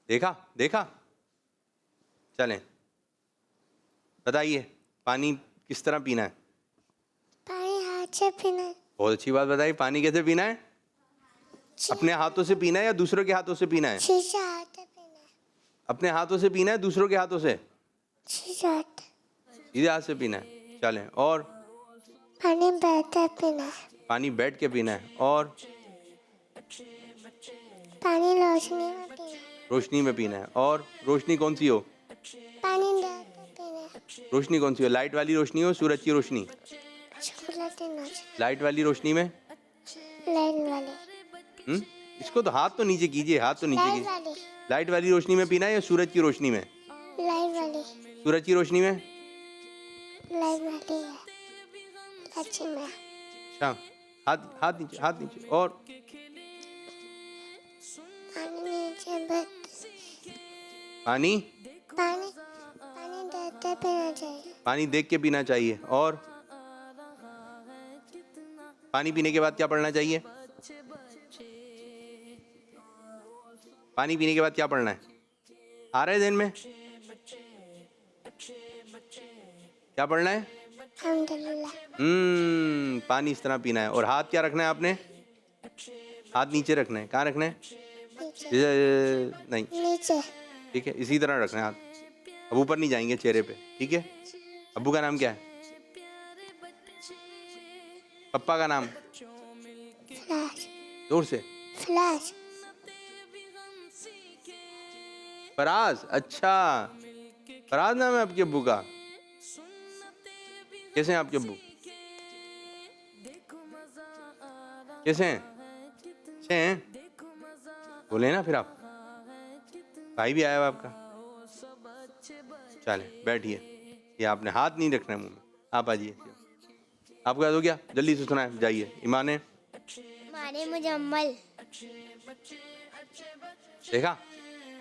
देखा देखा, चलें बताइए पानी किस तरह पीना है? पानी हाथ से पीना है। बहुत अच्छी बात बताई। पानी कैसे पीना है? अपने हाथों से पीना है या दूसरों के हाथों से पीना है? शीशा हाथ से पीना है। अपने हाथों से पीना है, दूसरों के हाथों से? शीशा हाथ। सीधे हाथ से पीना है। चलें। और? पानी बैठकर पीना है। पानी बैठ के पीना है। और? पानी रोशनी में पीना है। रोशनी में पीना है। और रोशनी कौन सी हो? पानी डालकर पीना है। रोशनी कौन सी हो? लाइट वाली रोशनी हो, सूरज की रोशनी? लाइट वाली रोशनी में। लाइट वाली। इसको तो हाथ तो नीचे कीजिए, हाथ तो नीचे कीजिए। लाइट वाली रोशनी में पीना है या सूरज की रोशनी में? लाइट वाली। सूरज की रोशनी में? लाइट वाली है। अच्छी में। अच्छा, हाथ हाथ नीचे, हाथ नीचे। और? पानी नीचे बैठ। पानी पानी पानी देखते पीना चाहिए। पानी देख के पीना चाहिए। और? पानी पीने के बाद क्या पढ़ना चाहिए? पानी पीने के बाद क्या पढ़ना है? आ रहा है ध्यान में? क्या पढ़ना है? पानी इस तरह पीना है। और हाथ क्या रखना है आपने? हाथ नीचे रखना है। कहाँ रखना है? नहीं, नीचे। ठीक है, इसी तरह रखना है हाथ। अब ऊपर नहीं जाएंगे चेहरे पे, ठीक है? अब्बू का नाम क्या है? पप्पा का नाम? फ्लैश। जोर से। फ्लैश। फराज। अच्छा, फराज नाम है आपके अब्बू का? कैसे हैं आपके अब्बू? कैसे हैं? अच्छे हैं? बोले ना फिर आप। भाई भी आया हुआ आपका? चले बैठिए। ये आपने हाथ नहीं रखना है मुंह में। आप आइए। आपको याद हो गया? जल्दी से सुनाए, जाइए। ईमाने? माने मुजम्मल। देखा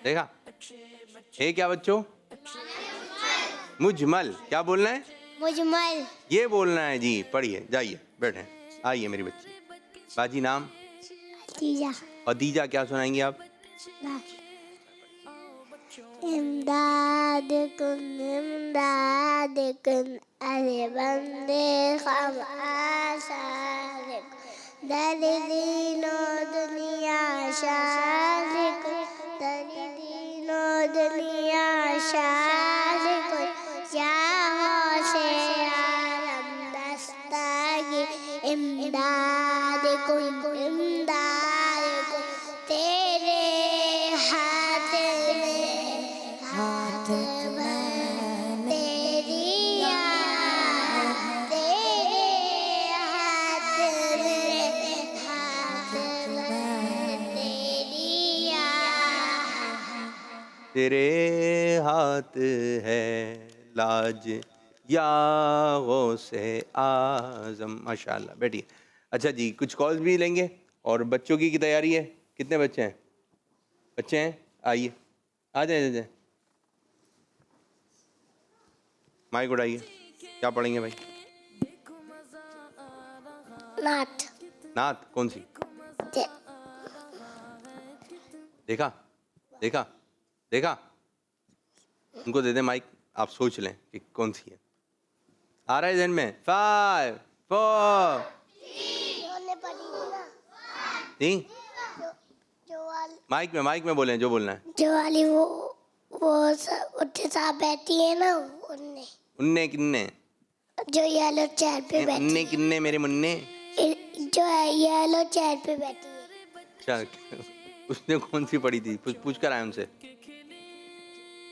देखा, है क्या बच्चों? मुजमल। क्या बोलना है? मुजम्मल। ये बोलना है जी। पढ़िए, जाइए, बैठे। आइए मेरी बच्ची। बाजी नाम? खदीजा। खदीजा। क्या सुनाएंगी आप? इमदाद कुन अरे बंदे खम आसाद दीनो दुनिया शादिक दीनो दुनिया शादिक या से आलम दस्तागी इमदाद कुन तेरे हाथ में तेरी तेरे हाथ है लाज या गौसे आजम। माशाल्लाह, बैठिए। अच्छा जी, कुछ कॉल्स भी लेंगे और बच्चों की तैयारी है। कितने बच्चे हैं? बच्चे हैं? आइए, आ जाए। माइक उठाइए। क्या पढ़ेंगे भाई? नात। नात कौन सी? देखा देखा देखा, उनको दे दे माइक, आप सोच लें कि कौन सी है। आ रहा है जहन में? 5 4 3। माइक में बोलें जो बोलना है। जो वाली वो उठे साथ बैठी है ना, उन्ने किन्ने? जो येलो चेयर पे बैठी उन्ने किन्ने मेरे मुन्ने? जो है येलो चेयर पे बैठी है। अच्छा, उसने कौन सी पढ़ी थी? पूछ कर आए उनसे।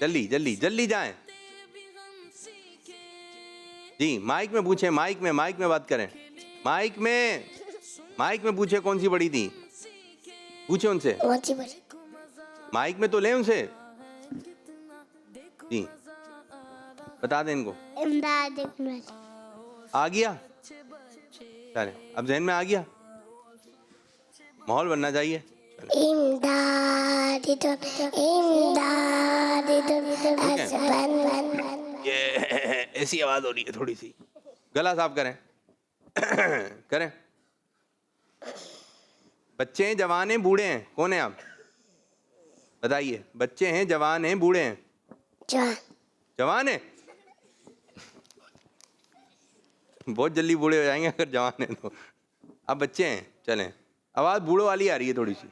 जल्दी जाएं जी। माइक में पूछे, माइक में बात करें। माइक में पूछे कौन सी पढ़ी थी। पूछे उनसे। कौन सी पढ़ी? माइक में तो ले उनसे जी, बता दें इनको। इमदाद आ गया? चले, अब जहन में आ गया। माहौल बनना चाहिए। ये ऐसी आवाज हो रही है, थोड़ी सी गला साफ करें। करें। बच्चे हैं, जवान हैं, बूढ़े हैं? कौन है आप? बताइए। बच्चे हैं, जवान हैं, बूढ़े हैं? जवान है। बहुत जल्दी बूढ़े हो जाएंगे अगर जवान है तो। अब बच्चे हैं, चलें। आवाज बूढ़ों वाली आ रही है थोड़ी सी।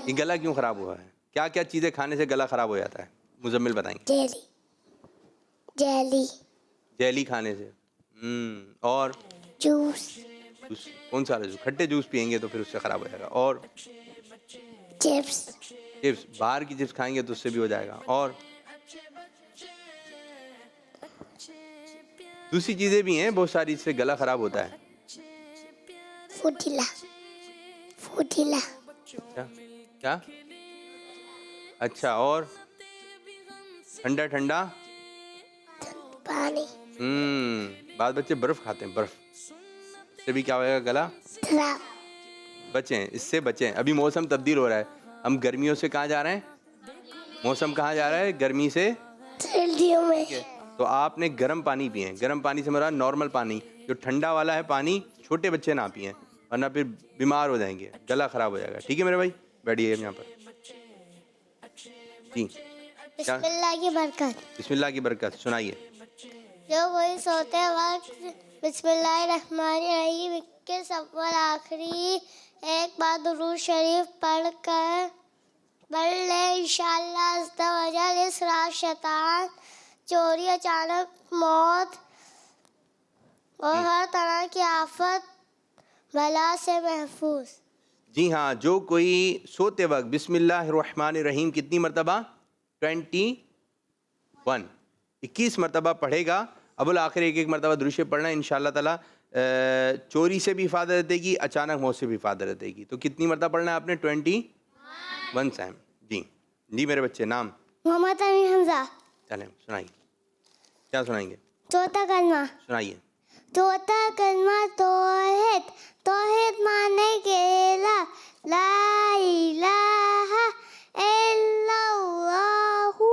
ये गला क्यों खराब हुआ है? क्या क्या चीजें खाने से गला खराब हो जाता है? मुजम्मिल बताएंगे। जेली खाने से। और जूस। कौन सा जूस? खट्टे जूस पियेंगे तो फिर उससे खराब हो जाएगा। और चिप्स, बाहर की चिप्स खाएंगे तो उससे भी हो जाएगा। और दूसरी चीजें भी हैं बहुत सारी, इससे गला खराब होता है। फुटीला। क्या? अच्छा, और ठंडा पानी। बाद बच्चे बर्फ खाते हैं। बर्फ से भी क्या होगा? गला खराब। बचें, इससे बचें। अभी मौसम तब्दील हो रहा है, हम गर्मियों से कहाँ जा रहे हैं? मौसम कहाँ जा रहा है? गर्मी से सर्दियों में। तो आपने गर्म पानी पिए। गर्म पानी से मरा नॉर्मल पानी, जो ठंडा वाला है पानी छोटे बच्चे ना पिए, वरना फिर बीमार हो जाएंगे, गला खराब हो जाएगा। ठीक है मेरे भाई, बैठिए यहाँ पर जी। बिस्मिल्लाह की बरकत। बिस्मिल्लाह की बरकत, सुनाइए। जो कोई सोते वक्त बिस्मिल्लाहिर्रहमानिर्रहीम के सफर आखिरी एक बार दुरूद शरीफ पढ़ ले इंशाअल्लाह अज़्ज़ा वजल इस रात शैतान, चोरी, अचानक मौत और हर तरह की आफत बला से महफूज। जी हाँ, जो कोई सोते वक्त बिस्मिल्लाहिर्रहमानिर्रहीम कितनी मरतबा? 21 मरतबा पढ़ेगा। अबुल आखिर एक मरतबा दुरूद पढ़ना, इंशाअल्लाह ताला चोरी से भी हिफाजत देगी, अचानक मौत से भी हिफाजत देगी। तो कितनी मरतबा पढ़ना है आपने? 21 टाइम। जी जी मेरे बच्चे, नाम? मोहम्मद अमीन हमजा। चलें सुनाइए, क्या सुनाएंगे? चौथा कलमा। सुनाइए। चौथा कलमा तौहीद, तौहीद माने के ला इलाहा इल्लल्लाहु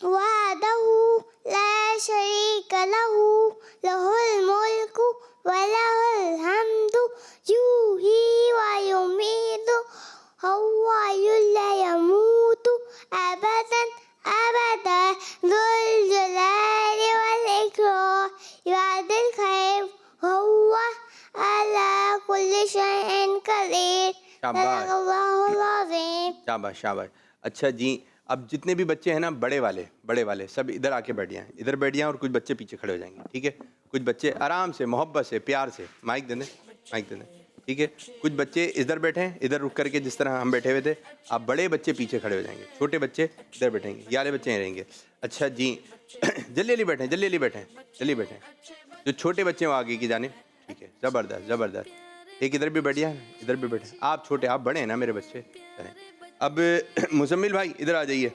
वहदहु ला शरीका लहु लहुल मुल्कु व लहुल हम्दु युही व युमीतु हुवा ला यमूतु अबदन अबदा ज़ुल जलाली वल इकराम यादिल खैर हुवा अला कुल्ली शैइन कदीर। सल्लल्लाहु अलैहि। शाबाश शाबाश। अच्छा जी, अब जितने भी बच्चे हैं ना, बड़े वाले सब इधर आके बैठ जाएं, इधर बैठ जाएं, और कुछ बच्चे पीछे खड़े हो जाएंगे। ठीक है, कुछ बच्चे आराम से, मोहब्बत से, प्यार से, माइक दे दें, माइक दे दें। ठीक है, कुछ बच्चे इधर बैठे हैं, इधर रुक करके जिस तरह हम बैठे हुए थे। अब बड़े बच्चे पीछे खड़े हो जाएंगे, छोटे बच्चे इधर बैठेंगे, ये वाले बच्चे रहेंगे। अच्छा जी जल्दी बैठें, जल्दी बैठें। जो छोटे बच्चे हैं वो आगे की जानिब। ठीक है, ज़बरदस्त ज़बरदस्त। एक इधर भी बैठिए, इधर भी बैठे। आप छोटे, आप बड़े हैं ना मेरे बच्चे। चलें, अब मुजम्मिल भाई इधर आ जाइए,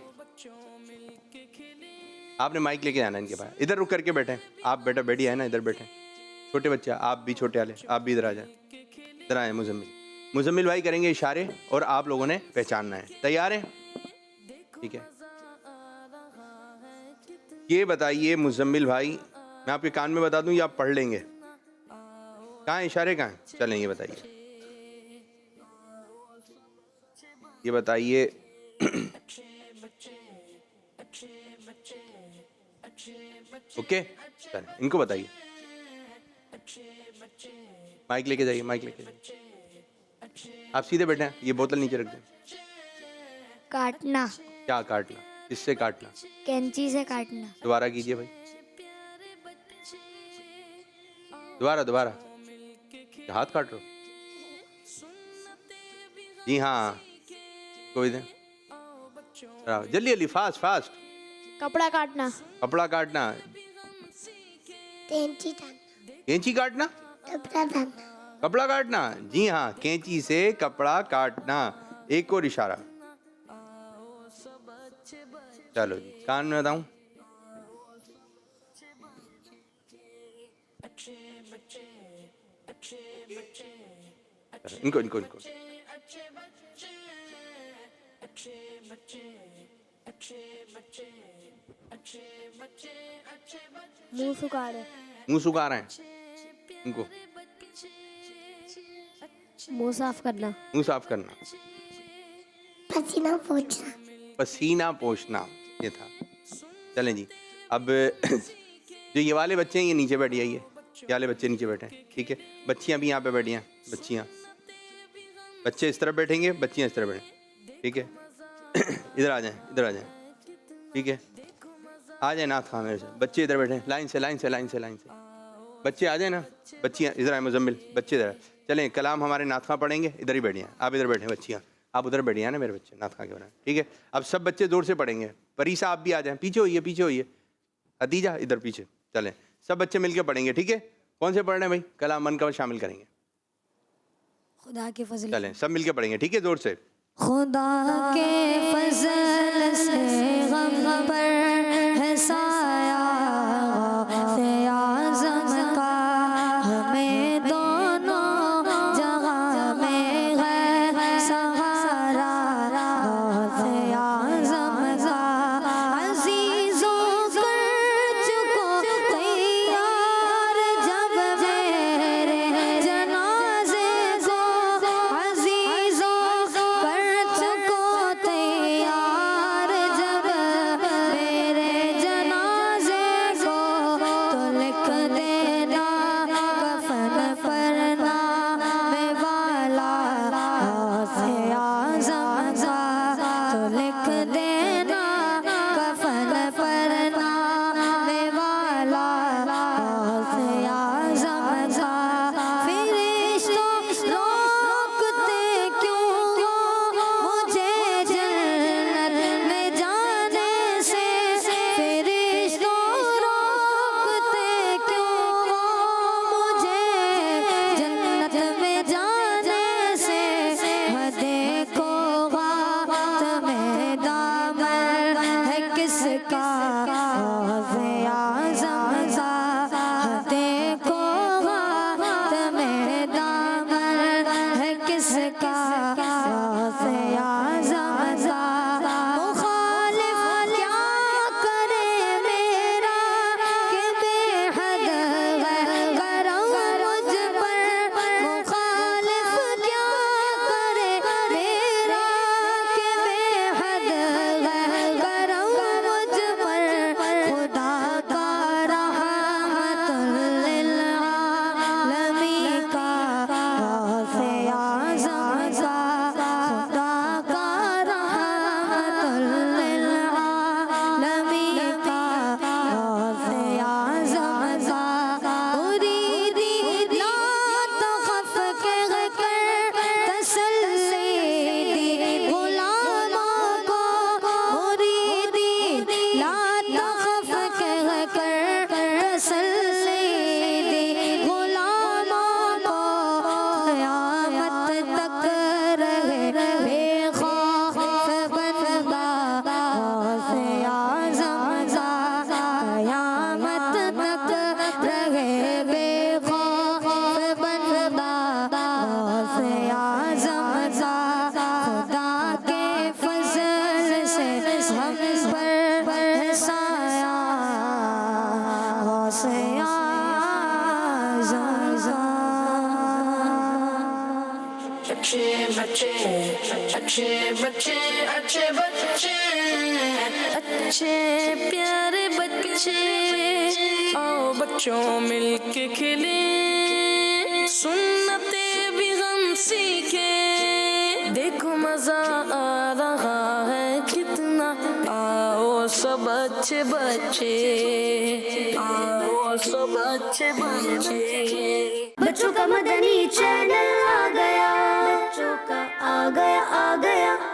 आपने माइक लेके आना इनके पास। इधर रुक करके बैठे, आप बेटा बैठिए है ना, इधर बैठे। छोटे बच्चे, आप भी छोटे वाले, आप भी इधर आ जाए, इधर आए। मुजम्मिल भाई करेंगे इशारे और आप लोगों ने पहचानना है। तैयार हैं? ठीक है, ये बताइए मुजम्मिल भाई, मैं आपके कान में बता दूं या आप पढ़ लेंगे? कहाँ है इशारे, कहाँ हैं? चलें, ये बताइए, ये बताइए। ओके, चलें, इनको बताइए। माइक लेके जाइए, माइक लेके जाइए। आप सीधे बैठे हैं, ये बोतल नीचे रख दें। काटना। क्या काटना? किससे काटना? कैंची से काटना। दोबारा कीजिए भाई, दोबारा। हाथ काट रहे हो? जी हाँ, कोई दें, जल्दी फास्ट। कपड़ा काटना। कपड़ा काटना। कैंची काटना। कपड़ा काटना। जी हाँ, कैंची से कपड़ा काटना। एक और इशारा। चलो जी, कान में बताऊं। इनको मुंह सुखा रहे। मुंह सुखा रहे हैं इनको। मुंह साफ करना। मुंह साफ करना। पसीना पोंछना, ये था। चलें जी, अब जो ये वाले बच्चे हैं ये नीचे बैठ जाइए, ये वाले बच्चे नीचे बैठे हैं। ठीक है, बच्चियां भी यहाँ पे बैठी हैं। बच्चे इस तरफ बैठेंगे, बच्चियां इस तरफ बैठें। ठीक है, इधर आ जाएं। ठीक है, आ जाए नाथ खां मेरे से। बच्चे इधर बैठे, लाइन से। बच्चे आ जाए ना, बच्चियाँ इधर आए। मुजम्मिल, बच्चे इधर। चलें, कलाम हमारे नाथ खां पढ़ेंगे, इधर ही बैठिए। आप इधर बैठे, बच्चियाँ आप उधर बैठिए ना मेरे बच्चे, नाथ खां के बना। ठीक है, अब सब बच्चे जोर से पढ़ेंगे। परीसा आप भी आ जाएं, पीछे होइए। अतीजा इधर पीछे। चलें, सब बच्चे मिलकर पढ़ेंगे। ठीक है, कौन से पढ़ रहे हैं भाई? कलाम मन का शामिल करेंगे। खुदा के फजल। चलें, सब मिलकर पढ़ेंगे। ठीक है, जोर से। खुदा के फजल से गम पर है साया से आज़म का, हमें दोनों जगह में है सहारा। अच्छे बच्चे अच्छे बच्चे अच्छे बच्चे अच्छे प्यारे बच्चे आओ बच्चों मिलके खेले सुन्नते भी हम सीखे देखो मजा आ रहा है कितना आओ सब अच्छे बच्चे आओ सब अच्छे बच्चे बच्चों का मदनी चैनल आ गया बच्चों का आ गया